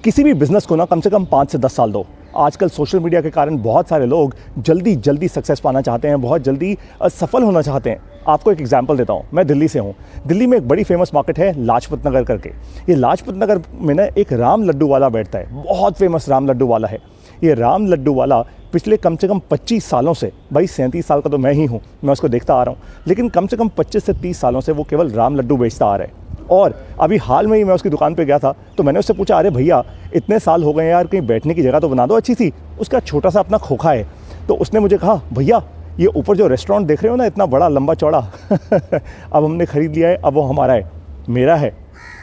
किसी भी बिज़नेस को ना कम से कम 5 से 10 साल दो। आजकल सोशल मीडिया के कारण बहुत सारे लोग जल्दी जल्दी सक्सेस पाना चाहते हैं, बहुत जल्दी सफल होना चाहते हैं। आपको एक एग्जांपल देता हूँ। मैं दिल्ली से हूँ। दिल्ली में एक बड़ी फेमस मार्केट है लाजपत नगर करके। ये लाजपत नगर में ना एक राम लड्डू वाला बैठता है, बहुत फेमस राम लड्डू वाला है। ये राम लड्डू वाला पिछले कम से कम 25 सालों से, भाई 37 साल का तो मैं ही हूँ, मैं उसको देखता आ रहा हूँ, लेकिन कम से कम 25 से 30 सालों से वो केवल राम लड्डू बेचता आ रहा है। और अभी हाल में ही मैं उसकी दुकान पे गया था तो मैंने उससे पूछा, अरे भैया इतने साल हो गए यार, कहीं बैठने की जगह तो बना दो अच्छी सी। उसका छोटा सा अपना खोखा है। तो उसने मुझे कहा, भैया ये ऊपर जो रेस्टोरेंट देख रहे हो ना, इतना बड़ा लंबा चौड़ा अब हमने ख़रीद लिया है, अब वो हमारा है, मेरा है।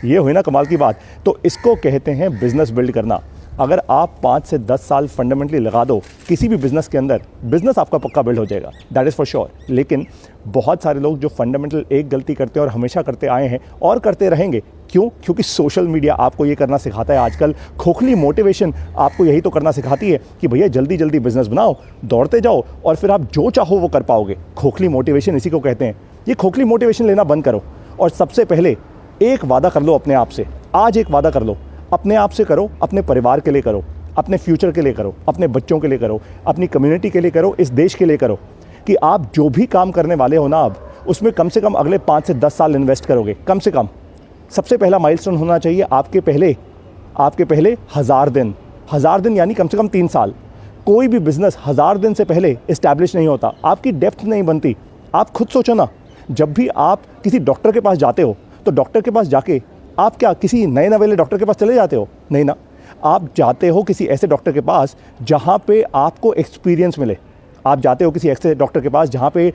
ये हुई ना कमाल की बात। तो इसको कहते हैं बिज़नेस बिल्ड करना। अगर आप 5 से 10 साल फंडामेंटली लगा दो किसी भी बिज़नेस के अंदर, बिज़नेस आपका पक्का बिल्ड हो जाएगा, दैट इज़ फॉर श्योर। लेकिन बहुत सारे लोग जो फंडामेंटल एक गलती करते हैं और हमेशा करते आए हैं और करते रहेंगे, क्यों? क्योंकि सोशल मीडिया आपको ये करना सिखाता है आजकल। खोखली मोटिवेशन आपको यही तो करना सिखाती है कि भैया जल्दी जल्दी बिज़नेस बनाओ, दौड़ते जाओ और फिर आप जो चाहो वो कर पाओगे। खोखली मोटिवेशन इसी को कहते हैं। ये खोखली मोटिवेशन लेना बंद करो और सबसे पहले एक वादा कर लो अपने आप से। आज एक वादा कर लो, अपने आप से करो, अपने परिवार के लिए करो, अपने फ्यूचर के लिए करो, अपने बच्चों के लिए करो, अपनी कम्युनिटी के लिए करो, इस देश के लिए करो कि आप जो भी काम करने वाले हो ना, अब उसमें कम से कम अगले 5 से 10 साल इन्वेस्ट करोगे। कम से कम सबसे पहला माइलस्टोन होना चाहिए आपके पहले 1000 दिन। 1000 दिन यानी कम से कम 3 साल। कोई भी बिजनेस 1000 दिन से पहले इस्टेब्लिश नहीं होता, आपकी डेप्थ नहीं बनती। आप खुद सोचो ना, जब भी आप किसी डॉक्टर के पास जाते हो तो डॉक्टर के पास जाके आप क्या किसी नए नवेले डॉक्टर के पास चले जाते हो? नहीं ना, आप जाते हो किसी ऐसे डॉक्टर के पास जहाँ पे आपको एक्सपीरियंस मिले। आप जाते हो किसी ऐसे डॉक्टर के पास जहाँ पे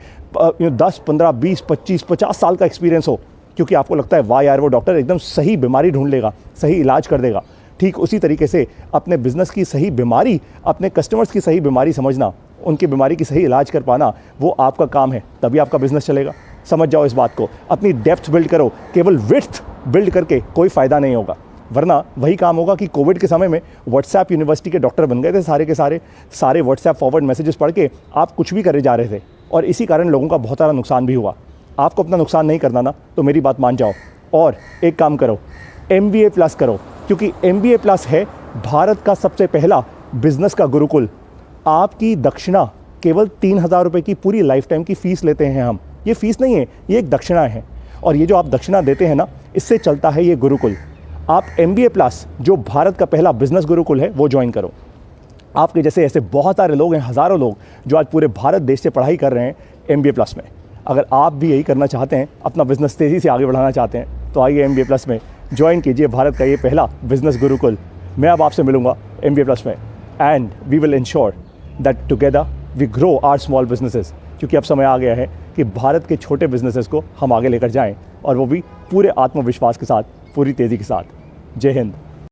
10, 15, 20, 25, 50 साल का एक्सपीरियंस हो, क्योंकि आपको लगता है वाह यार वो डॉक्टर एकदम सही बीमारी ढूंढ लेगा, सही इलाज कर देगा। ठीक उसी तरीके से अपने बिजनेस की सही बीमारी, अपने कस्टमर्स की सही बीमारी समझना, उनकी बीमारी की सही इलाज कर पाना, वो आपका काम है, तभी आपका बिजनेस चलेगा। समझ जाओ इस बात को। अपनी डेप्थ बिल्ड करो, केवल विड्थ बिल्ड करके कोई फ़ायदा नहीं होगा, वरना वही काम होगा कि कोविड के समय में व्हाट्सएप यूनिवर्सिटी के डॉक्टर बन गए थे सारे के सारे व्हाट्सएप फॉरवर्ड मैसेजेस पढ़ के आप कुछ भी करे जा रहे थे और इसी कारण लोगों का बहुत सारा नुकसान भी हुआ। आपको अपना नुकसान नहीं करना ना, तो मेरी बात मान जाओ और एक काम करो, MBA प्लस करो, क्योंकि MBA प्लस है भारत का सबसे पहला बिजनेस का गुरुकुल। आपकी दक्षिणा केवल 3000 रुपये की पूरी लाइफ टाइम की फ़ीस लेते हैं हम। ये फ़ीस नहीं है, ये एक दक्षिणा है, और ये जो आप दक्षिणा देते हैं ना, इससे चलता है ये गुरुकुल। आप MBA प्लस जो भारत का पहला बिजनेस गुरुकुल है वो ज्वाइन करो। आपके जैसे ऐसे बहुत सारे लोग हैं, हज़ारों लोग जो आज पूरे भारत देश से पढ़ाई कर रहे हैं MBA प्लस में। अगर आप भी यही करना चाहते हैं, अपना बिजनेस तेज़ी से आगे बढ़ाना चाहते हैं, तो आइए MBA प्लस में ज्वाइन कीजिए भारत का ये पहला बिजनेस गुरुकुल। मैं अब आपसे मिलूंगा MBA प्लस में, and we will ensure that together we grow our small businesses. क्योंकि अब समय आ गया है कि भारत के छोटे बिजनेसेस को हम आगे लेकर जाएं, और वो भी पूरे आत्मविश्वास के साथ, पूरी तेज़ी के साथ। जय हिंद।